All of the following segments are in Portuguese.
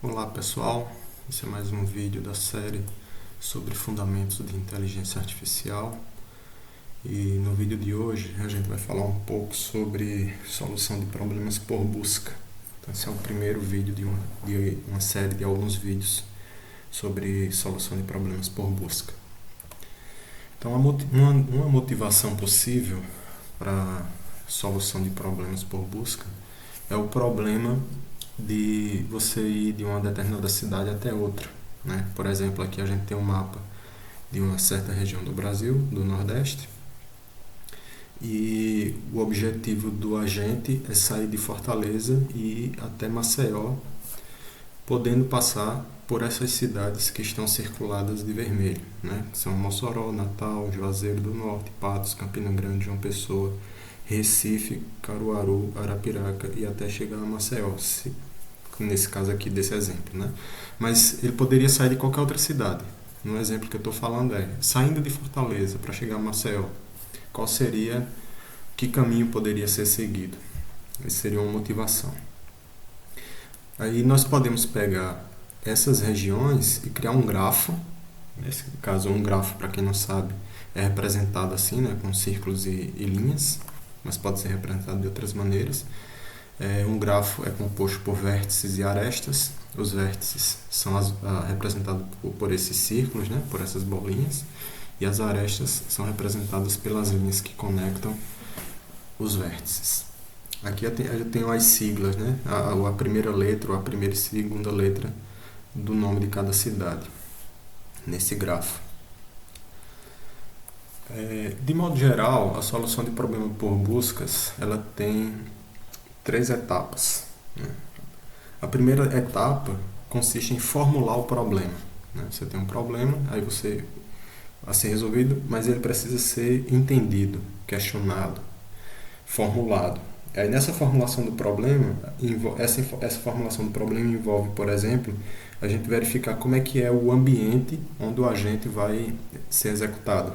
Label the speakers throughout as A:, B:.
A: Olá pessoal, esse é mais um vídeo da série sobre fundamentos de inteligência artificial e no vídeo de hoje a gente vai falar um pouco sobre solução de problemas por busca. Então, esse é o primeiro vídeo de uma série de alguns vídeos sobre solução de problemas por busca. Então, uma motivação possível para solução de problemas por busca é o problema de você ir de uma determinada cidade até outra, né? Por exemplo, aqui a gente tem um mapa de uma certa região do Brasil, do Nordeste, e o objetivo do agente é sair de Fortaleza e ir até Maceió, podendo passar por essas cidades que estão circuladas de vermelho, né? São Mossoró, Natal, Juazeiro do Norte, Patos, Campina Grande, João Pessoa, Recife, Caruaru, Arapiraca e até chegar a Maceió, nesse caso aqui desse exemplo, né? Mas ele poderia sair de qualquer outra cidade. No exemplo que eu estou falando é, saindo de Fortaleza para chegar a Maceió, qual seria, que caminho poderia ser seguido? Essa seria uma motivação. Aí nós podemos pegar essas regiões e criar um grafo. Nesse caso, um grafo, para quem não sabe, é representado assim, né, com círculos e linhas, mas pode ser representado de outras maneiras. Um grafo é composto por vértices e arestas. Os vértices são representados por esses círculos, né, por essas bolinhas, e as arestas são representadas pelas linhas que conectam os vértices. Aqui eu tenho as siglas, né, a primeira letra ou a primeira e segunda letra do nome de cada cidade nesse grafo. De modo geral, a solução de problema por buscas ela tem 3 etapas, né? A primeira etapa consiste em formular o problema, né? Você tem um problema, aí você a ser resolvido, mas ele precisa ser entendido, questionado, formulado. Aí nessa formulação do problema, essa formulação do problema envolve, por exemplo, a gente verificar como é que é o ambiente onde o agente vai ser executado.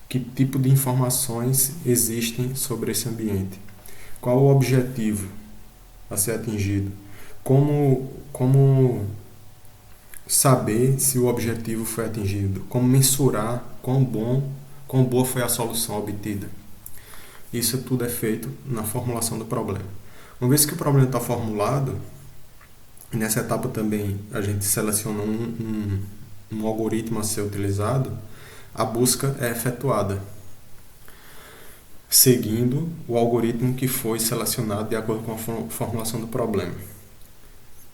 A: Que tipo de informações existem sobre esse ambiente? Qual o objetivo a ser atingido? Como saber se o objetivo foi atingido? Como mensurar quão boa foi a solução obtida? Isso tudo é feito na formulação do problema. Uma vez que o problema está formulado, nessa etapa também a gente seleciona um algoritmo a ser utilizado, a busca é efetuada, seguindo o algoritmo que foi selecionado de acordo com a formulação do problema.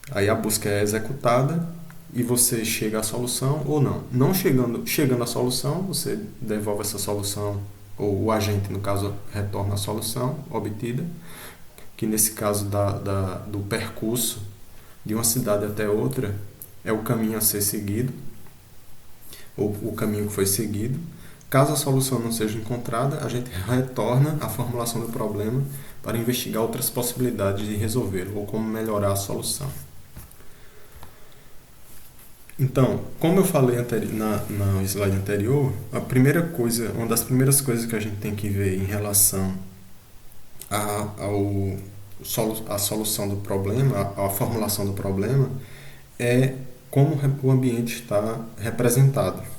A: Aí a busca é executada e você chega à solução ou não. Não chegando à solução, você devolve essa solução, ou o agente, no caso, retorna a solução obtida, que nesse caso do percurso de uma cidade até outra é o caminho a ser seguido, ou o caminho que foi seguido. Caso a solução não seja encontrada, a gente retorna à formulação do problema para investigar outras possibilidades de resolvê-lo ou como melhorar a solução. Então, como eu falei no slide anterior, uma das primeiras coisas que a gente tem que ver em relação à solução do problema, à formulação do problema, é como o ambiente está representado.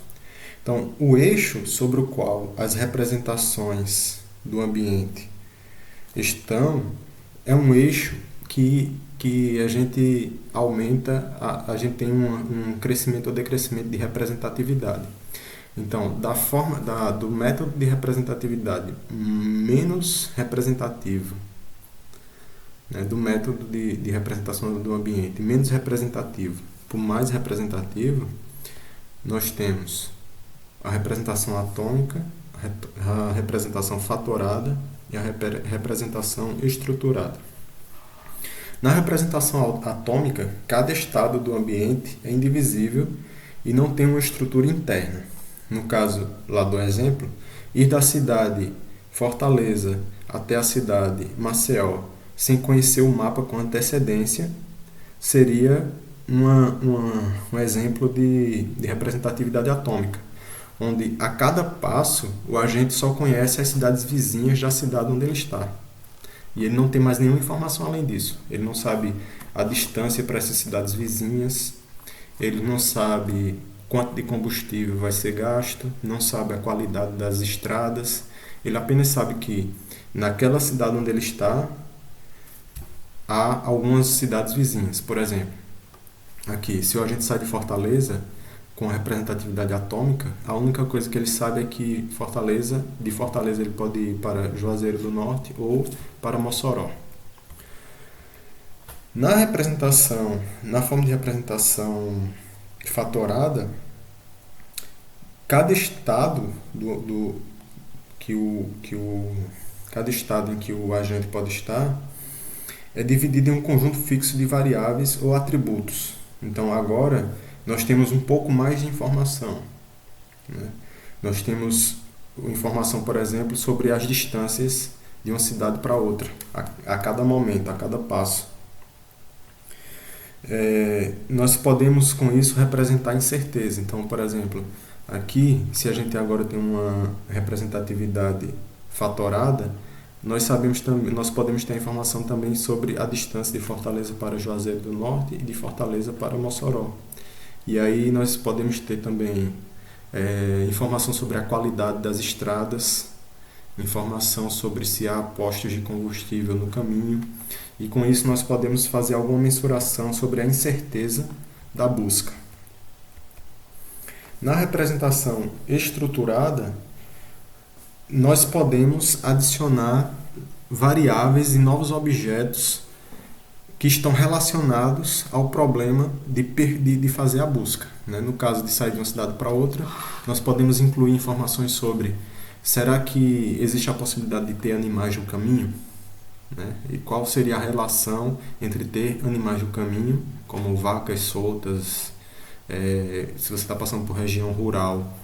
A: Então, o eixo sobre o qual as representações do ambiente estão é um eixo que a gente aumenta, a gente tem um crescimento ou decrescimento de representatividade. Então, do método de representatividade menos representativo, né, do método de representação do ambiente menos representativo para o mais representativo, nós temos a representação atômica, a representação fatorada e a representação estruturada. Na representação atômica, cada estado do ambiente é indivisível e não tem uma estrutura interna. No caso lá do exemplo, ir da cidade Fortaleza até a cidade Maceió sem conhecer o mapa com antecedência seria um exemplo de representatividade atômica, onde a cada passo o agente só conhece as cidades vizinhas da cidade onde ele está. E ele não tem mais nenhuma informação além disso. Ele não sabe a distância para essas cidades vizinhas, ele não sabe quanto de combustível vai ser gasto, não sabe a qualidade das estradas, ele apenas sabe que naquela cidade onde ele está há algumas cidades vizinhas. Por exemplo, aqui, se a gente sai de Fortaleza com a representatividade atômica, a única coisa que ele sabe é que de Fortaleza ele pode ir para Juazeiro do Norte ou para Mossoró. Na forma de representação fatorada, cada estado cada estado em que o agente pode estar é dividido em um conjunto fixo de variáveis ou atributos. Então agora nós temos um pouco mais de informação, né? Nós temos informação, por exemplo, sobre as distâncias de uma cidade para outra, a cada momento, a cada passo. Nós podemos com isso representar incerteza. Então, por exemplo, aqui, se a gente agora tem uma representatividade fatorada, nós podemos ter informação também sobre a distância de Fortaleza para Juazeiro do Norte e de Fortaleza para Mossoró. E aí nós podemos ter também informação sobre a qualidade das estradas, informação sobre se há postos de combustível no caminho, e com isso nós podemos fazer alguma mensuração sobre a incerteza da busca. Na representação estruturada, nós podemos adicionar variáveis e novos objetos que estão relacionados ao problema de fazer a busca, né? No caso de sair de uma cidade para outra, nós podemos incluir informações sobre: será que existe a possibilidade de ter animais no caminho? Né? E qual seria a relação entre ter animais no caminho, como vacas soltas, se você está passando por região rural,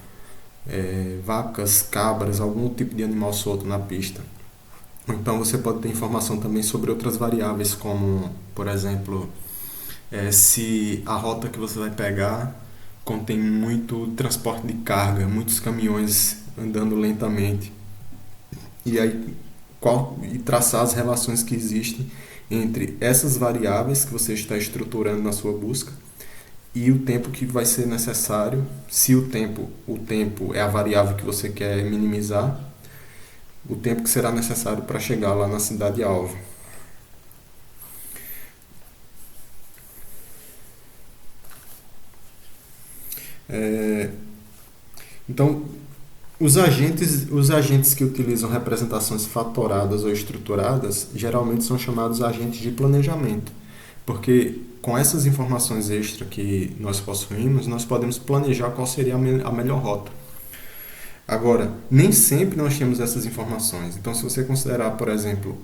A: vacas, cabras, algum tipo de animal solto na pista. Então você pode ter informação também sobre outras variáveis, como, por exemplo, se a rota que você vai pegar contém muito transporte de carga, muitos caminhões andando lentamente. E aí traçar as relações que existem entre essas variáveis que você está estruturando na sua busca e o tempo que vai ser necessário, se o tempo é a variável que você quer minimizar, o tempo que será necessário para chegar lá na cidade-alvo. Então, os agentes que utilizam representações fatoradas ou estruturadas geralmente são chamados agentes de planejamento, porque com essas informações extra que nós possuímos, nós podemos planejar qual seria a melhor rota. Agora, nem sempre nós temos essas informações. Então, se você considerar, por exemplo,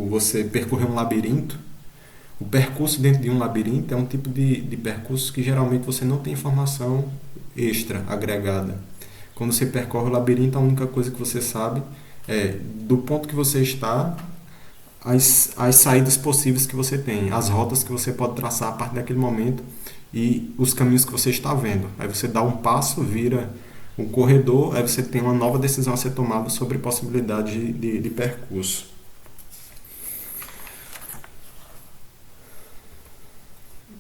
A: você percorrer um labirinto, o percurso dentro de um labirinto é um tipo de percurso que geralmente você não tem informação extra, agregada. Quando você percorre o labirinto, a única coisa que você sabe é do ponto que você está, as saídas possíveis que você tem, as rotas que você pode traçar a partir daquele momento e os caminhos que você está vendo. Aí você dá um passo, vira um corredor, aí você tem uma nova decisão a ser tomada sobre possibilidade de percurso.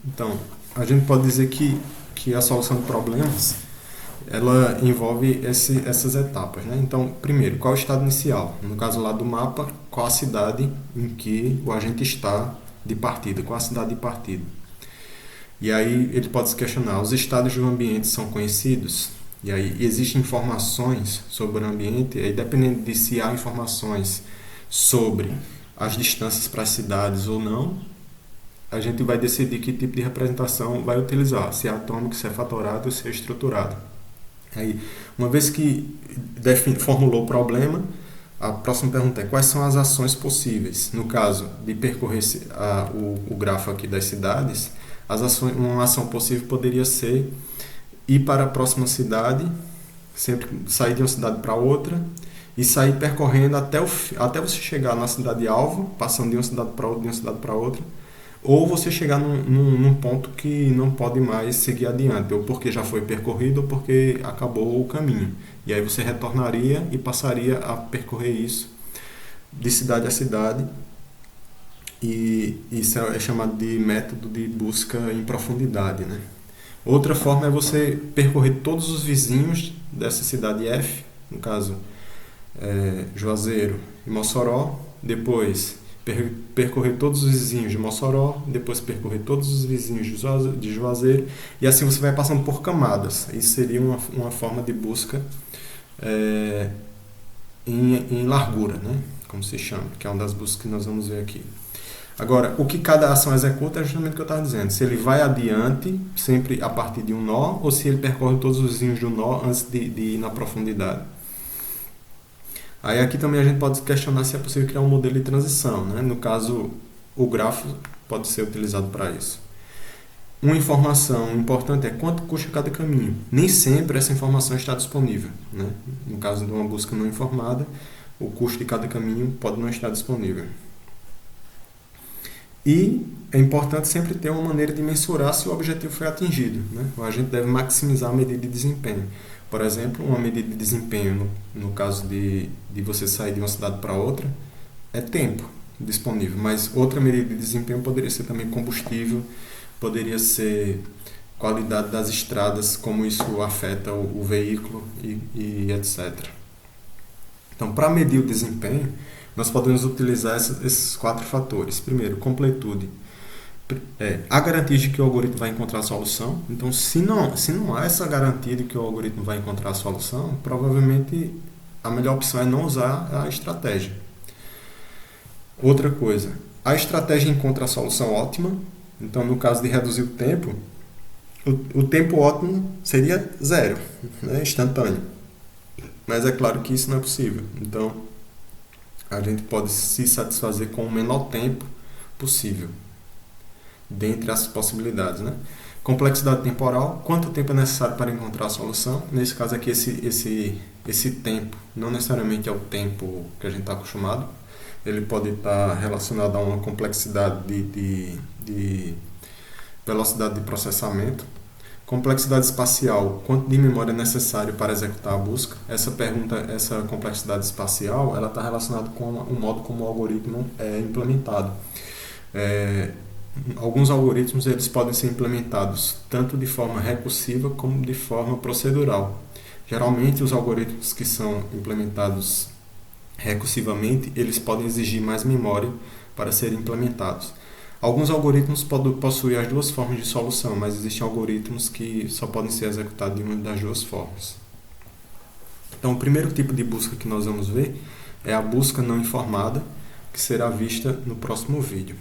A: Então, a gente pode dizer que a solução de problemas ela envolve essas etapas, né? Então, primeiro, qual é o estado inicial? No caso lá do mapa, qual a cidade em que o agente está de partida, qual a cidade de partida. E aí ele pode se questionar, os estados do ambiente são conhecidos? E aí existem informações sobre o ambiente, e dependendo de se há informações sobre as distâncias para as cidades ou não, a gente vai decidir que tipo de representação vai utilizar, se é atômico, se é fatorado ou se é estruturado. Aí, uma vez que formulou o problema, a próxima pergunta é quais são as ações possíveis. No caso de percorrer o grafo aqui das cidades, uma ação possível poderia ser ir para a próxima cidade, sempre sair de uma cidade para outra e sair percorrendo até você chegar na cidade-alvo, passando de uma cidade para outra, de uma cidade para outra, ou você chegar num ponto que não pode mais seguir adiante, ou porque já foi percorrido ou porque acabou o caminho. E aí você retornaria e passaria a percorrer isso de cidade a cidade, e isso é chamado de método de busca em profundidade, né? Outra forma é você percorrer todos os vizinhos dessa cidade F, no caso Juazeiro e Mossoró, depois percorrer todos os vizinhos de Mossoró, depois percorrer todos os vizinhos de Juazeiro, e assim você vai passando por camadas. Isso seria uma forma de busca em largura, né? Como se chama, que é uma das buscas que nós vamos ver aqui. Agora, o que cada ação executa é justamente o que eu estava dizendo. Se ele vai adiante, sempre a partir de um nó, ou se ele percorre todos os vizinhos do nó antes de ir na profundidade. Aí aqui também a gente pode questionar se é possível criar um modelo de transição, né? No caso, o grafo pode ser utilizado para isso. Uma informação importante é quanto custa cada caminho. Nem sempre essa informação está disponível, né? No caso de uma busca não informada, o custo de cada caminho pode não estar disponível. E é importante sempre ter uma maneira de mensurar se o objetivo foi atingido, né? A gente deve maximizar a medida de desempenho. Por exemplo, uma medida de desempenho, no caso de você sair de uma cidade para outra, é tempo disponível. Mas outra medida de desempenho poderia ser também combustível, poderia ser qualidade das estradas, como isso afeta o veículo e etc. Então, para medir o desempenho, nós podemos utilizar esses 4 fatores. Primeiro, completude. Há garantia de que o algoritmo vai encontrar a solução. Então, se não há essa garantia de que o algoritmo vai encontrar a solução, provavelmente a melhor opção é não usar a estratégia. Outra coisa, a estratégia encontra a solução ótima. Então, no caso de reduzir o tempo ótimo seria 0, né? Instantâneo. Mas é claro que isso não é possível. Então, a gente pode se satisfazer com o menor tempo possível, dentre as possibilidades, né? Complexidade temporal, quanto tempo é necessário para encontrar a solução? Nesse caso aqui, esse tempo não necessariamente é o tempo que a gente está acostumado. Ele pode estar relacionado a uma complexidade de velocidade de processamento. Complexidade espacial, quanto de memória é necessário para executar a busca? Essa complexidade espacial, ela está relacionada com o modo como o algoritmo é implementado. Alguns algoritmos eles podem ser implementados tanto de forma recursiva como de forma procedural. Geralmente, os algoritmos que são implementados recursivamente, eles podem exigir mais memória para serem implementados. Alguns algoritmos possuem as duas formas de solução, mas existem algoritmos que só podem ser executados de uma das duas formas. Então, o primeiro tipo de busca que nós vamos ver é a busca não informada, que será vista no próximo vídeo.